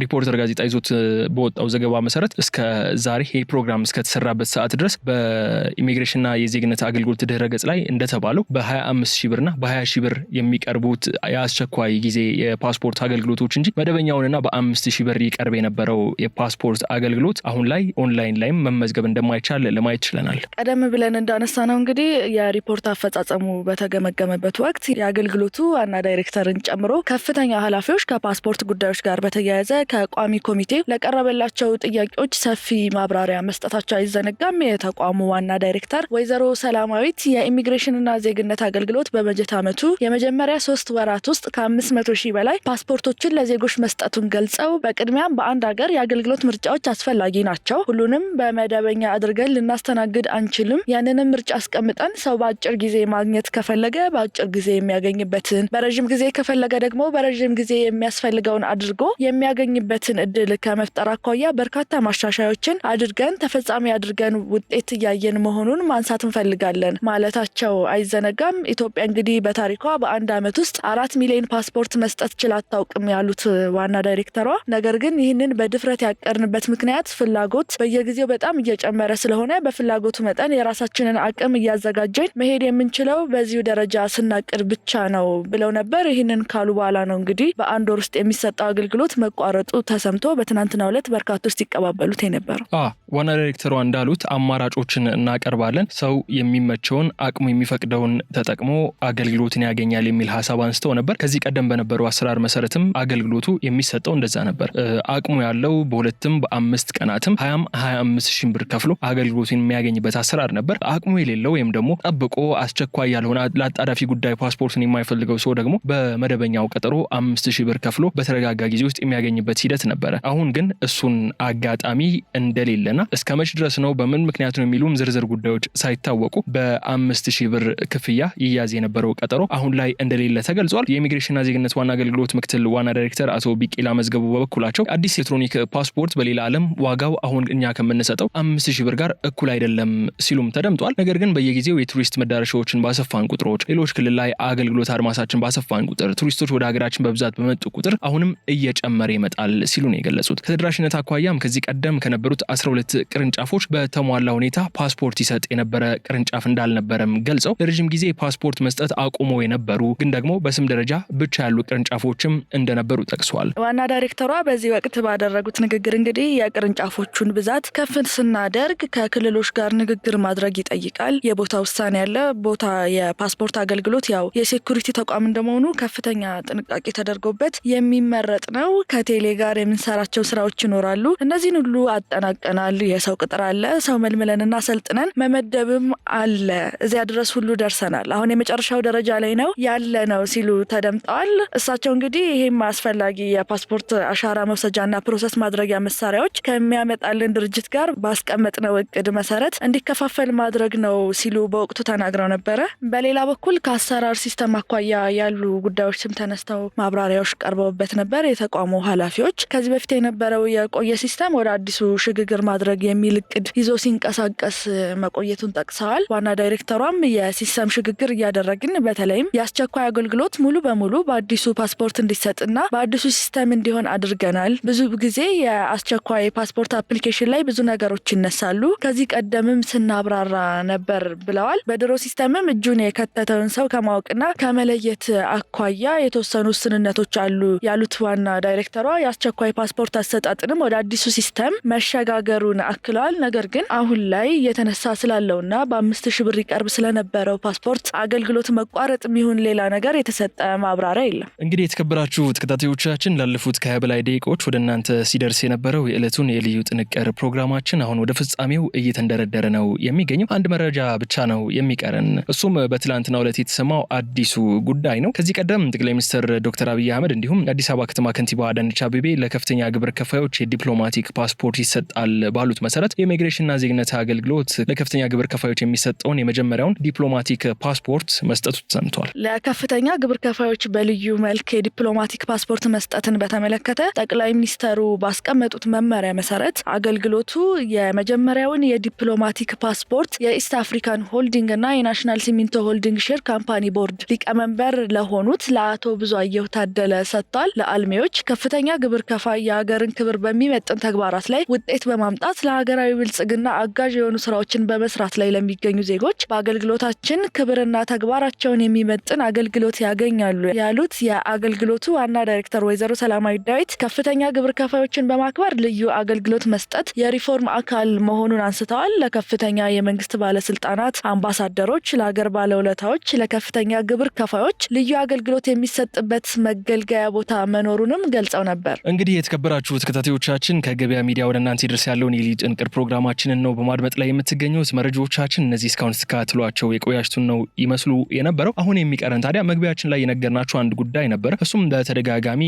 ሪፖርተር ጋዜጣ ይዞት በወጣው ዘገባ መሰረት እስከ ዛሬ ይህ ፕሮግራም እስከተሰራበት ሰዓት ድረስ በኢሚግሬሽንና የዜግነት አገልግሎት ድረገጽ ላይ እንደተባለው በ25,000 ብርና በ20,000 ብር የሚቀርቡት የአስቸኳይ ጊዜ የፓስፖርት አገልግሎቶች እንጂ መደበኛውንና በ5,000 ብር ይቀርብ የነበረው የፓስፖርት አገልግሎት አሁን ላይ ኦንላይን ላይም መመዝገብ እንደማይቻል ለማየት ችለናል። ቀደም ብለን እንዳነሳ ነው እንግዲህ የሪፖርት አፈጻጸሙ በተገመገመበት ወቅት የአገልግሎቱ ዋና ዳይሬክተርን ጨምሮ ከፍተኛ ኃላፊዎች ከፓስፖርት ጉዳዮች ጋር በተያያዘ ከቋሚ ኮሚቴ ለቀረበላቸው ጥያቄዎች ሰፊ ማብራሪያ መስጠታቸው አይዘነጋም። የተቋሙ ዋና ዳይሬክተር ወይዘሮ ሰላማዊት የኢሚግሬሽንና ዜግነት አገልግሎት በበጀት ዓመቱ የመጀመሪያ 3 ወራት ውስጥ ከ500,000 በላይ ፓስፖርቶችን ለዜጎች መስጠቱን ገልጸው በቅድሚያም በአንድ ሀገር የአገልግሎት ምርጫዎች አስፈላጊ ናቸው። ሁሉንም በመደበኛ አድርገን ልናስተናግድ አንችልም። ያንንም ምርጫ አስቀምጠን ሰው በአጭር ጊዜ ማግኘት ከፈለገ በአጭር ጊዜ የሚያገኝበትን፣ በረዥም ጊዜ ከፈለገ ደግሞ በረዥም ጊዜ የሚያስፈልገውን አድርጎ የሚያገኝበትን እድል ከመፍጠር አኳያ በርካታ ማሻሻያዎችን አድርገን ተፈጻሚ አድርገን ውጤት እያየን መሆኑን ማንሳት እንፈልጋለን ማለታቸው አይዘነጋም። ኢትዮጵያ እንግዲህ በታሪኳ በአንድ ዓመት ውስጥ 4 ሚሊዮን ፓስፖርት መስጠት ችላ አታውቅም ያሉት ዋና ዳይሬክተሯ፣ ነገር ግን ይህንን በድፍረት ያቀርንበት ምክንያት ፍላጎት በየጊዜው በጣም እየጨመረ ስለሆነ በፍላጎቱ መጠን የራሳችንን አቅም እያዘጋጀን መሄድ የምንችለው በዚሁ ደረጃ ስናቅድ ብቻ ነው ብለው ነበር። ይህንን ካሉ በኋላ ነው እንግዲህ በ1 ወር ውስጥ የሚሰጠው አገልግሎት መቋረጡ ተሰምቶ በትናንትናው ዕለት በርካቶች ሲቀባበሉት የነበረው። ዋና ዳይሬክተሯ እንዳሉት አማራጮችን እናቀርባለን፣ ሰው የሚመቸውን አቅሙ የሚፈቅደውን ተጠቅሞ አገልግሎትን ያገኛል የሚል ሀሳብ አንስተው ነበር። ከዚህ ቀደም በነበረው አሰራር መሰረትም አገልግሎቱ የሚሰጠው እንደዛ ነበር። አቅሙ ያለው በ2 በ5 ቀናትም 25,000 ብር ከፍሎ አገልግሎቱን የሚያገኝበት አሰራር ነበር። አቅሙ የሌለው ወይም ደግሞ ጠብቆ አስቸኳይ ያልሆነ ለአጣዳፊ ጉዳይ ፓስፖርትን የማይፈልገው ሰው ደግሞ በመደበኛው ቀጠሮ 5,000 ብር ከፍሎ በተረጋጋ ጊዜ ውስጥ የሚያገኝበት ሂደት ነበረ። አሁን ግን እሱን አጋጣሚ እንደሌለና እስከ መች ድረስ ነው በምን ምክንያት ነው የሚሉም ዝርዝር ጉዳዮች ሳይታወቁ በ5,000 ብር ክፍያ ይያዝ የነበረው ቀጠሮ አሁን ላይ እንደሌለ ተገልጿል። የኢሚግሬሽንና ዜግነት ዋና አገልግሎት ምክትል ዋና ዳይሬክተር አቶ ቢቂላ መዝገቡ በበኩላቸው አዲስ ኤሌክትሮኒክ ፓስፖርት በሌላ ዓለም ዋጋው አሁን እኛ ከምንሰጠው 5,000 ብር ጋር እኩል አይደለም ሲሉም ተደምጧል። ነገር ግን በየጊዜው የቱሪስት መዳረሻዎችን ባሰፋን ቁጥሮች፣ ሌሎች ክልል ላይ አገልግሎት አድማሳችን ባሰፋን ቁጥር፣ ቱሪስቶች ወደ ሀገራችን በብዛት በመጡ ቁጥር አሁንም እየጨመረ ይመጣል ሲሉ ነው የገለጹት። ከተደራሽነት አኳያም ከዚህ ቀደም ከነበሩት 12 ቅርንጫፎች በተሟላ ሁኔታ ፓስፖርት ይሰጥ የነበረ ቅርንጫፍ እንዳልነበረም ገልጸው ለረጅም ጊዜ ፓስፖርት መስጠት አቁሞ የነበሩ ግን ደግሞ በስም ደረጃ ብቻ ያሉ ቅርንጫፎችም እንደነበሩ ጠቅሷል። ዋና ዳይሬክተሯ በዚህ ወቅት ባደረጉት ንግግር እንግዲህ የቅርንጫፎቹን ብዛት ከፍ ስናደርግ ከክልሎች ጋር ንግግር ማድረግ ይጠይቃል። የቦታ ውሳኔ ያለ ቦታ የፓስፖርት አገልግሎት ያው የሴኩሪቲ ተቋም እንደመሆኑ ከፍተኛ ጥንቃቄ ተደርጎበት የሚመረጥ ነው። ከቴሌ ጋር የምንሰራቸው ስራዎች ይኖራሉ። እነዚህን ሁሉ አጠናቀናል። የሰው ቅጥር አለ። ሰው መልምለንና ሰልጥነን መመደብም አለ። እዚያ ድረስ ሁሉ ደርሰናል። አሁን የመጨረሻው ደረጃ ላይ ነው ያለ ነው ሲሉ ተደምጠዋል። እሳቸው እንግዲህ ይሄም አስፈላጊ የፓስፖርት አሻራ መውሰጃና ፕሮሰስ ማድረጊያ መሳሪያዎች ከሚያመጣልን ድርጅት ጋር ባስቀመጥነው እቅድ መሰረት እንዲከፋፈል ማድረግ ነው ሲሉ በወቅቱ ተናግረው ነበረ። በሌላ በኩል ከአሰራር ሲስተም አኳያ ያሉ ጉዳዮችም ተነስተው ማብራሪያዎች ቀርበውበት ነበር። የተቋሙ ኃላፊዎች ከዚህ በፊት የነበረው የቆየ ሲስተም ወደ አዲሱ ሽግግር ማድረግ የሚል እቅድ ይዞ ሲንቀሳቀስ መቆየቱን ጠቅሰዋል። ዋና ዳይሬክተሯም የሲስተም ሽግግር እያደረግን በተለይም የአስቸኳይ አገልግሎት ሙሉ በሙሉ በአዲሱ ፓስፖርት እንዲሰጥና በአዲሱ ሲስተም እንዲሆን አድርገናል። ብዙ ጊዜ ጊዜ የአስቸኳይ ፓስፖርት አፕሊኬሽን ላይ ብዙ ነገሮች ይነሳሉ። ከዚህ ቀደምም ስናብራራ ነበር ብለዋል። በድሮ ሲስተምም እጁን የከተተውን ሰው ከማወቅና ከመለየት አኳያ የተወሰኑ ውስንነቶች አሉ ያሉት ዋና ዳይሬክተሯ የአስቸኳይ ፓስፖርት አሰጣጥንም ወደ አዲሱ ሲስተም መሸጋገሩን አክለዋል። ነገር ግን አሁን ላይ የተነሳ ስላለውና በ5,000 ብር ይቀርብ ስለነበረው ፓስፖርት አገልግሎት መቋረጥ የሚሆን ሌላ ነገር የተሰጠ ማብራሪያ የለም። እንግዲህ የተከበራችሁ ተከታታዮቻችን ላለፉት ከ20 በላይ ደቂቃዎች ወደ እናንተ ሲደርስ የነበረው የዕለቱን የልዩ ጥንቅር ፕሮግራማችን አሁን ወደ ፍጻሜው እየተንደረደረ ነው የሚገኘው። አንድ መረጃ ብቻ ነው የሚቀረን። እሱም በትላንትናው ዕለት የተሰማው አዲሱ ጉዳይ ነው። ከዚህ ቀደም ጠቅላይ ሚኒስትር ዶክተር አብይ አህመድ እንዲሁም የአዲስ አበባ ከተማ ከንቲባ አዳነች አቤቤ ለከፍተኛ ግብር ከፋዮች የዲፕሎማቲክ ፓስፖርት ይሰጣል ባሉት መሰረት የኢሚግሬሽንና ዜግነት አገልግሎት ለከፍተኛ ግብር ከፋዮች የሚሰጠውን የመጀመሪያውን ዲፕሎማቲክ ፓስፖርት መስጠቱ ተሰምቷል። ለከፍተኛ ግብር ከፋዮች በልዩ መልክ የዲፕሎማቲክ ፓስፖርት መስጠትን በተመለከተ ጠቅላይ ሚኒስተሩ ባስቀመጡት መመሪያ መሰረት አገልግሎቱ የመጀመሪያውን የዲፕሎማቲክ ፓስፖርት የኢስት አፍሪካን ሆልዲንግ እና የናሽናል ሲሚንቶ ሆልዲንግ ሼር ካምፓኒ ቦርድ ሊቀመንበር ለሆኑት ለአቶ ብዙአየሁ ታደለ ሰጥቷል። ለአልሚዎች ከፍተኛ ግብር ከፋይ የሀገርን ክብር በሚመጥን ተግባራት ላይ ውጤት በማምጣት ለሀገራዊ ብልጽግና አጋዥ የሆኑ ስራዎችን በመስራት ላይ ለሚገኙ ዜጎች በአገልግሎታችን ክብርና ተግባራቸውን የሚመጥን አገልግሎት ያገኛሉ ያሉት የአገልግሎቱ ዋና ዳይሬክተር ወይዘሮ ሰላማዊ ዳዊት ከፍተኛ ግብር ከፋዮችን በማክበር ልዩ አገልግሎት መስጠት የሪፎርም አካል መሆኑን አንስተዋል። ለከፍተኛ የመንግስት ባለስልጣናት፣ አምባሳደሮች፣ ለሀገር ባለውለታዎች፣ ለከፍተኛ ግብር ከፋዮች ልዩ አገልግሎት የሚሰጥበት መገልገያ ቦታ መኖሩንም ገልጸው ነበር። እንግዲህ የተከበራችሁ ተከታታዮቻችን ከገበያ ሚዲያ ወደ እናንተ ይደርስ ያለውን የልዩ ጥንቅር ፕሮግራማችንን ነው በማድመጥ ላይ የምትገኙት። መረጃዎቻችን እነዚህ እስካሁን ስትከታተሏቸው የቆያችሁን ነው ይመስሉ የነበረው። አሁን የሚቀረን ታዲያ መግቢያችን ላይ የነገርናችሁ አንድ ጉዳይ ነበር። እሱም በተደጋጋሚ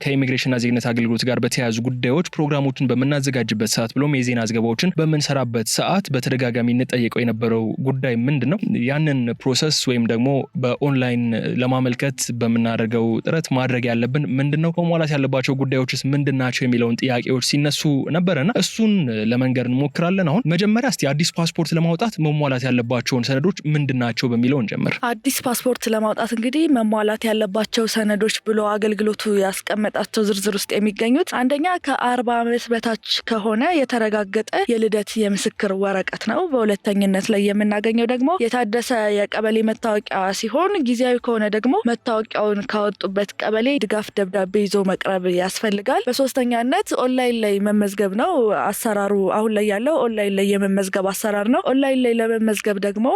ከኢሚግሬሽንና ዜግነት አገልግሎት ጋር በተያያዙ ጉዳዮች ፕሮግራሞችን በምናዘጋጅበት ሰዓት ብሎም የዜና ዘገባዎችን በምንሰራበት ሰዓት በተደጋጋሚ እንጠየቀው የነበረው ጉዳይ ምንድን ነው? ያንን ፕሮሰስ ወይም ደግሞ በኦንላይን ለማመልከት በምናደርገው ጥረት ማድረግ ያለብን ምንድን ነው? መሟላት ያለባቸው ጉዳዮችስ ምንድን ናቸው? የሚለውን ጥያቄዎች ሲነሱ ነበረና እሱን ለመንገር እንሞክራለን። አሁን መጀመሪያ እስቲ አዲስ ፓስፖርት ለማውጣት መሟላት ያለባቸውን ሰነዶች ምንድን ናቸው በሚለው እንጀምር። አዲስ ፓስፖርት ለማውጣት እንግዲህ መሟላት ያለባቸው ሰነዶች ብሎ አገልግሎቱ ያስቀመጣቸው ዝርዝር ውስጥ የሚገኙት አንደኛ ከ40 ዓመት በታች ከሆነ የተረጋገጠ የልደት የምስክር ወረቀት ነው። በሁለተኝነት ላይ የምናገኘው ደግሞ የታደሰ የቀበሌ መታወቂያ ሲሆን ጊዜያዊ ከሆነ ደግሞ መታወቂያውን ካወጡበት ቀበሌ ድጋፍ ደብዳቤ ይዞ መቅረብ ያስፈልጋል። በሶስተኛነት ኦንላይን ላይ መመዝገብ ነው። አሰራሩ አሁን ላይ ያለው ኦንላይን ላይ የመመዝገብ አሰራር ነው። ኦንላይን ላይ ለመመዝገብ ደግሞ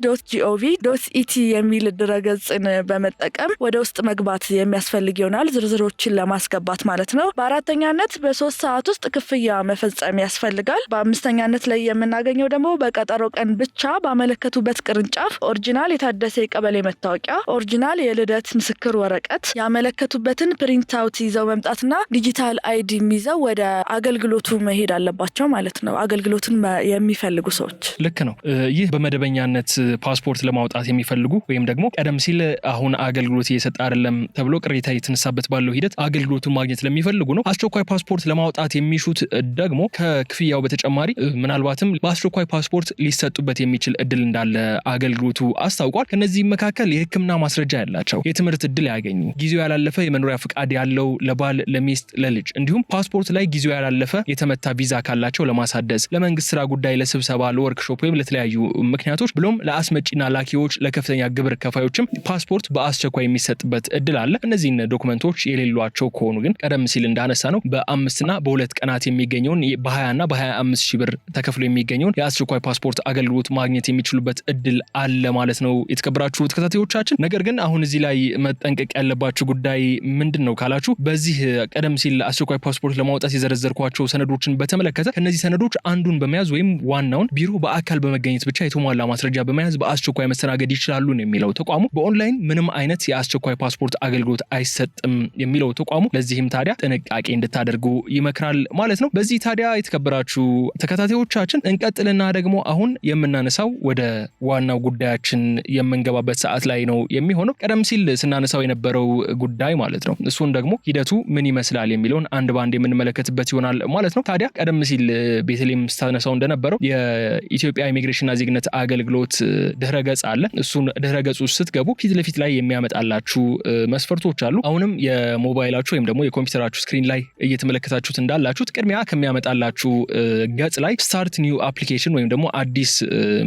www.ethiopianpassportservice.gov.et የሚል ድረገጽን በመጠቀም ወደ ውስጥ መግባት የሚያስፈልግ ይሆናል፣ ዝርዝሮችን ለማስገባት ማለት ነው። በአራተኛነት በ3 ሰዓት ውስጥ ክፍያ መፈጸም ያስፈልጋል። በአምስተኛነት ላይ የምናገኘው ደግሞ በቀጠሮ ቀን ብቻ ባመለከቱበት ቅርንጫፍ ኦሪጂናል የታደሰ የቀበሌ መታወቂያ፣ ኦሪጂናል የልደት ምስክር ወረቀት፣ ያመለከቱበትን ፕሪንት አውት ይዘው መምጣትና ዲጂታል አይዲ ይዘው ወደ አገልግሎቱ መሄድ አለባቸው ማለት ነው። አገልግሎቱን የሚፈልጉ ሰዎች ልክ ነው። ይህ በመደበኛነት ፓስፖርት ለማውጣት የሚፈልጉ ወይም ደግሞ ቀደም ሲል አሁን አገልግሎት እየሰጠ አይደለም ተብሎ ቅሬታ የተነሳበት ባለው ሂደት አገልግሎቱን ማግኘት ለሚፈልጉ ነው። አስቸኳይ ፓስፖርት ለማውጣት የሚሹት ደግሞ ከክፍያው በተጨማሪ ምናልባትም በአስቸኳይ ፓስፖርት ሊሰጡበት የሚችል እድል እንዳለ አገልግሎቱ አስታውቋል። ከነዚህ መካከል የሕክምና ማስረጃ ያላቸው፣ የትምህርት እድል ያገኙ፣ ጊዜው ያላለፈ የመኖሪያ ፍቃድ ያለው ለባል፣ ለሚስት፣ ለልጅ እንዲሁም ፓስፖርት ላይ ጊዜው ያላለፈ የተመታ ቪዛ ካላቸው ለማሳደስ፣ ለመንግስት ስራ ጉዳይ፣ ለስብሰባ፣ ለወርክሾፕ ወይም ለተለያዩ ምክንያቶች ብሎም ለአስመጪና ላኪዎች፣ ለከፍተኛ ግብር ከፋዮችም ፓስፖርት በአስቸኳይ የሚሰጥበት እድል አለ። እነዚህን ዶክመንቶች የሌሏቸው ከሆኑ ግን ቀደም ሲል እንዳነሳ ነው በ5 እና በ2 ቀናት የሚገኘውን በ20 እና በ25 ሺህ ብር ተከፍሎ የሚገኘውን የአስቸኳይ ፓስፖርት አገልግሎት ማግኘት የሚችሉበት እድል አለ ማለት ነው። የተከበራችሁ ተከታታዮቻችን፣ ነገር ግን አሁን እዚህ ላይ መጠንቀቅ ያለባችሁ ጉዳይ ምንድን ነው ካላችሁ በዚህ ቀደም ሲል አስቸኳይ ፓስፖርት ለማውጣት የዘረዘርኳቸው ሰነዶችን በተመለከተ ከነዚህ ሰነዶች አንዱን በመያዝ ወይም ዋናውን ቢሮ በአካል በመገኘት ብቻ የተሟላ ማስረጃ በመያዝ በአስቸኳይ መስተናገድ ይችላሉ ነው የሚለው ተቋሙ። በኦንላይን ምንም አይነት የአስቸኳይ ፓስፖርት አገልግሎት አይሰጥም የሚለው ተቋሙ። ለዚህም ታዲያ ጥንቃቄ እንድታደርጉ ይመክራል ማለት ነው። በዚህ ታዲያ የተከበራችሁ ተከታታዮቻችን እንቀጥልና ደግሞ አሁን የምናነሳው ወደ ዋናው ጉዳያችን የምንገባበት ሰዓት ላይ ነው የሚሆነው። ቀደም ሲል ስናነሳው የነበረው ጉዳይ ማለት ነው። እሱን ደግሞ ሂደቱ ምን ይመስላል የሚለውን አንድ ባንድ የምንመለከትበት ይሆናል ማለት ነው። ታዲያ ቀደም ሲል ቤተልሔም ስታነሳው እንደነበረው የኢትዮጵያ ኢሚግሬሽንና ዜግነት አገልግሎት ድህረ ገጽ አለ። እሱን ድህረ ገጽ ውስጥ ስትገቡ ፊት ለፊት ላይ የሚያመጣላችሁ መስፈርቶች አሉ። አሁንም የሞባይላችሁ ወይም ደግሞ የኮምፒውተራችሁ ስክሪን ላይ እየተመለከታችሁት እንዳላችሁት ቅድሚያ ከሚያመጣላችሁ ገጽ ላይ ስታርት ኒው አፕሊኬሽን ወይም ደግሞ አዲስ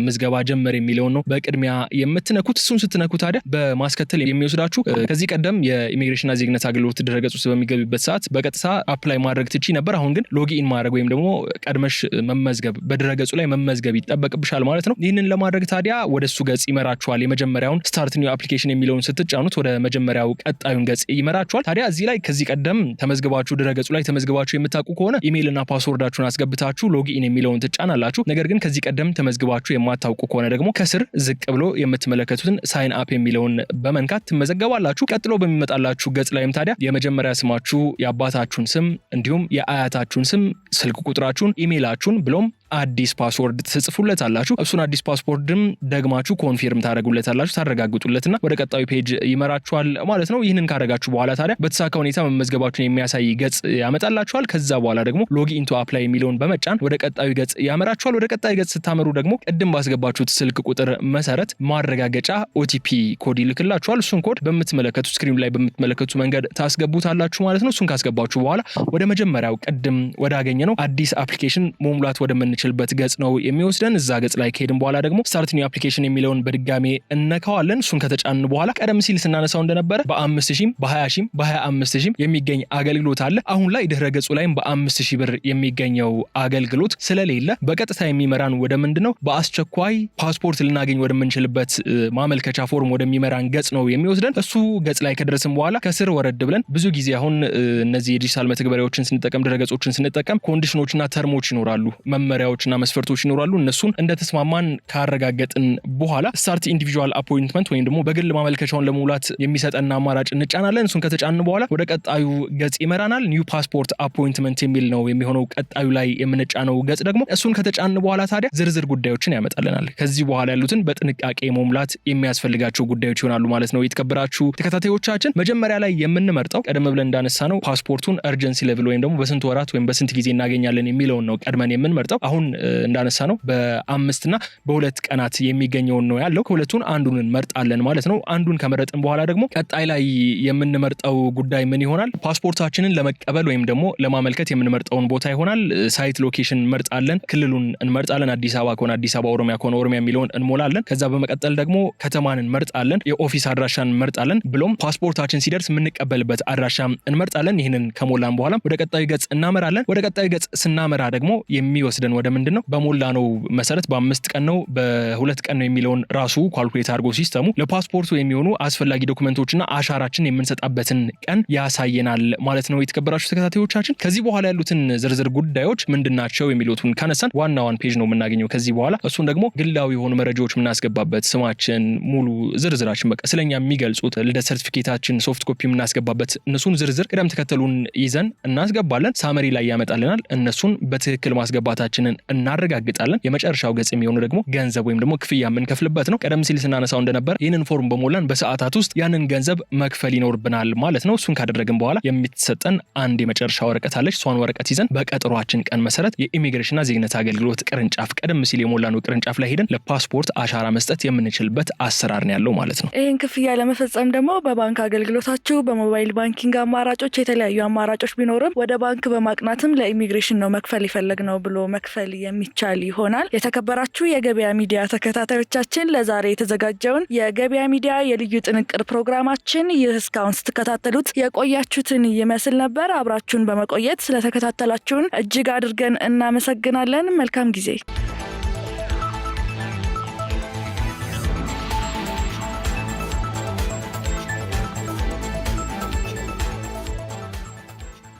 ምዝገባ ጀመር የሚለውን ነው በቅድሚያ የምትነኩት። እሱን ስትነኩ ታዲያ በማስከተል የሚወስዳችሁ ከዚህ ቀደም የኢሚግሬሽንና ዜግነት አገልግሎት ድረገጽ ውስጥ በሚገቡበት ሰዓት በቀጥታ አፕላይ ማድረግ ትቺ ነበር። አሁን ግን ሎጊን ማድረግ ወይም ደግሞ ቀድመሽ መመዝገብ በድረገጹ ላይ መመዝገብ ይጠበቅብሻል ማለት ነው። ይህንን ለማድረግ ታዲያ ወደሱ ገጽ ይመራችኋል። የመጀመሪያውን ስታርት ኒው አፕሊኬሽን የሚለውን ስትጫኑት ወደ መጀመሪያው ቀጣዩን ገጽ ይመራችኋል። ታዲያ እዚህ ላይ ከዚህ ቀደም ተመዝግባችሁ ድረገጹ ላይ ተመዝግባችሁ የምታውቁ ከሆነ ኢሜይልና ፓስወርዳችሁን አስገብታችሁ ሎጊን የሚለውን ትጫናላችሁ። ነገር ግን ከዚህ ቀደም ተመዝግባችሁ የማታውቁ ከሆነ ደግሞ ከስር ዝቅ ብሎ የምትመለከቱትን ሳይን አፕ የሚለውን በመንካት ትመዘገባላችሁ። ቀጥሎ በሚመጣላችሁ ገጽ ላይም ታዲያ የመጀመሪያ ስማችሁ፣ የአባታችሁን ስም እንዲሁም የአያታችሁን ስም፣ ስልክ ቁጥራችሁን፣ ኢሜይላችሁን ብሎም አዲስ ፓስወርድ ትጽፉለታላችሁ። እሱን አዲስ ፓስወርድም ደግማችሁ ኮንፊርም ታደርጉለታላችሁ፣ ታረጋግጡለትና ወደ ቀጣዩ ፔጅ ይመራችኋል ማለት ነው። ይህንን ካደረጋችሁ በኋላ ታዲያ በተሳካ ሁኔታ መመዝገባችሁን የሚያሳይ ገጽ ያመጣላችኋል። ከዛ በኋላ ደግሞ ሎጊን ቱ አፕላይ የሚለውን በመጫን ወደ ቀጣዩ ገጽ ያመራችኋል። ወደ ቀጣዩ ገጽ ስታመሩ ደግሞ ቅድም ባስገባችሁት ስልክ ቁጥር መሰረት ማረጋገጫ ኦቲፒ ኮድ ይልክላችኋል። እሱን ኮድ በምትመለከቱ ስክሪን ላይ በምትመለከቱ መንገድ ታስገቡታላችሁ ማለት ነው። እሱን ካስገባችሁ በኋላ ወደ መጀመሪያው ቅድም ወዳገኘ ነው አዲስ አፕሊኬሽን መሙላት ወደምንችልበት ገጽ ነው የሚወስደን። እዛ ገጽ ላይ ከሄድን በኋላ ደግሞ ስታርት ኒው አፕሊኬሽን የሚለውን በድጋሜ እነካዋለን። እሱን ከተጫንን በኋላ ቀደም ሲል ስናነሳው እንደነበረ በ5000 በ20000 በ25000 የሚገኝ አገልግሎት አለ። አሁን ላይ ድህረ ገጹ ላይም በ5000 ብር የሚገኘው አገልግሎት ስለሌለ በቀጥታ የሚመራን ወደ ምንድነው በአስቸኳይ ፓስፖርት ልናገኝ ወደምንችልበት ማመልከቻ ፎርም ወደሚመራን ገጽ ነው የሚወስደን። እሱ ገጽ ላይ ከደረስን በኋላ ከስር ወረድ ብለን ብዙ ጊዜ አሁን እነዚህ የዲጂታል መተግበሪያዎችን ስንጠቀም ድረ ገጾችን ስንጠቀም ኮንዲሽኖችና ተርሞች ይኖራሉ፣ መመሪያዎችና መስፈርቶች ይኖራሉ። እነሱን እንደተስማማን ካረጋገጥን በኋላ ስታርት ኢንዲቪጁዋል አፖይንትመንት ወይም ደግሞ በግል ማመልከቻውን ለመሙላት የሚሰጠን አማራጭ እንጫናለን። እሱን ከተጫንን በኋላ ወደ ቀጣዩ ገጽ ይመራናል። ኒው ፓስፖርት አፖይንትመንት የሚል ነው የሚሆነው ቀጣዩ ላይ የምንጫነው ገጽ ደግሞ። እሱን ከተጫንን በኋላ ታዲያ ዝርዝር ጉዳዮችን ያመጣልናል። ከዚህ በኋላ ያሉትን በጥንቃቄ መሙላት የሚያስፈልጋቸው ጉዳዮች ይሆናሉ ማለት ነው። የተከበራችሁ ተከታታዮቻችን መጀመሪያ ላይ የምንመርጠው ቀደም ብለን እንዳነሳ ነው ፓስፖርቱን እርጀንሲ ሌቭል ወይም ደግሞ በስንት ወራት ወይም በስንት ጊዜ እናገኛለን የሚለውን ነው ቀድመን የምንመርጠው። አሁን እንዳነሳ ነው በ5 እና በ2 ቀናት የሚገኘውን ነው ያለው። ከሁለቱን አንዱን እንመርጣለን ማለት ነው። አንዱን ከመረጥን በኋላ ደግሞ ቀጣይ ላይ የምንመርጠው ጉዳይ ምን ይሆናል? ፓስፖርታችንን ለመቀበል ወይም ደግሞ ለማመልከት የምንመርጠውን ቦታ ይሆናል። ሳይት ሎኬሽን እንመርጣለን። ክልሉን እንመርጣለን። አዲስ አበባ ከሆነ አዲስ አበባ፣ ኦሮሚያ ከሆነ ኦሮሚያ የሚለውን እንሞላለን። ከዛ በመቀጠል ደግሞ ከተማን እንመርጣለን። የኦፊስ አድራሻን እንመርጣለን። ብሎም ፓስፖርታችን ሲደርስ የምንቀበልበት አድራሻ እንመርጣለን። ይህንን ከሞላን በኋላ ወደ ቀጣዩ ገጽ እናመራለን። ወደ ቀጣዩ ገጽ ስናመራ ደግሞ የሚወስደን ወደ ምንድን ነው በሞላ ነው መሰረት በ5 ቀን ነው በ2 ቀን ነው የሚለውን ራሱ ኳልኩሌት አድርጎ ሲስተሙ ለፓስፖርቱ የሚሆኑ አስፈላጊ ዶክመንቶችና አሻራችን የምንሰጣበትን ቀን ያሳየናል ማለት ነው። የተከበራችሁ ተከታታዮቻችን ከዚህ በኋላ ያሉትን ዝርዝር ጉዳዮች ምንድናቸው የሚሉትን ካነሳን ዋናዋን ፔጅ ነው የምናገኘው። ከዚህ በኋላ እሱን ደግሞ ግላዊ የሆኑ መረጃዎች የምናስገባበት ስማችን፣ ሙሉ ዝርዝራችን በቃ ስለኛ የሚገልጹት ልደት ሰርቲፊኬታችን ሶፍት ኮፒ የምናስገባበት እነሱን ዝርዝር ቅደም ተከተሉን ይዘን እናስገባለን። ሳመሪ ላይ ያመጣልናል። እነሱን በትክክል ማስገባታችንን እናረጋግጣለን። የመጨረሻው ገጽ የሚሆኑ ደግሞ ገንዘብ ወይም ደግሞ ክፍያ የምንከፍልበት ነው። ቀደም ሲል ስናነሳው እንደነበር ይህንን ፎርም በሞላን በሰዓታት ውስጥ ያንን ገንዘብ መክፈል ይኖርብናል ማለት ነው። እሱን ካደረግን በኋላ የምትሰጠን አንድ የመጨረሻ ወረቀት አለች። እሷን ወረቀት ይዘን በቀጠሯችን ቀን መሰረት የኢሚግሬሽንና ዜግነት አገልግሎት ቅርንጫፍ ቀደም ሲል የሞላነው ቅርንጫፍ ላይ ሄደን ለፓስፖርት አሻራ መስጠት የምንችልበት አሰራር ነው ያለው ማለት ነው። ይህን ክፍያ ለመፈጸም ደግሞ በባንክ አገልግሎታችሁ በሞባይል ባንኪንግ አማራጮች የተለያዩ አማራጮች ቢኖርም ወደ ባንክ በማቅናትም ለኢሚግሬሽን ነው መክፈል ይፈልግ ነው ብሎ መክፈል የሚቻል ይሆናል። የተከበራችሁ የገበያ ሚዲያ ተከታታዮቻችን ለዛሬ የተዘጋጀውን የገበያ ሚዲያ የልዩ ጥንቅር ፕሮግራማችን ይህ እስካሁን ስትከታተሉት የቆያችሁትን ይመስል ነበር። አብራችሁን በመቆየት ስለተከታተላችሁን እጅግ አድርገን እናመሰግናለን። መልካም ጊዜ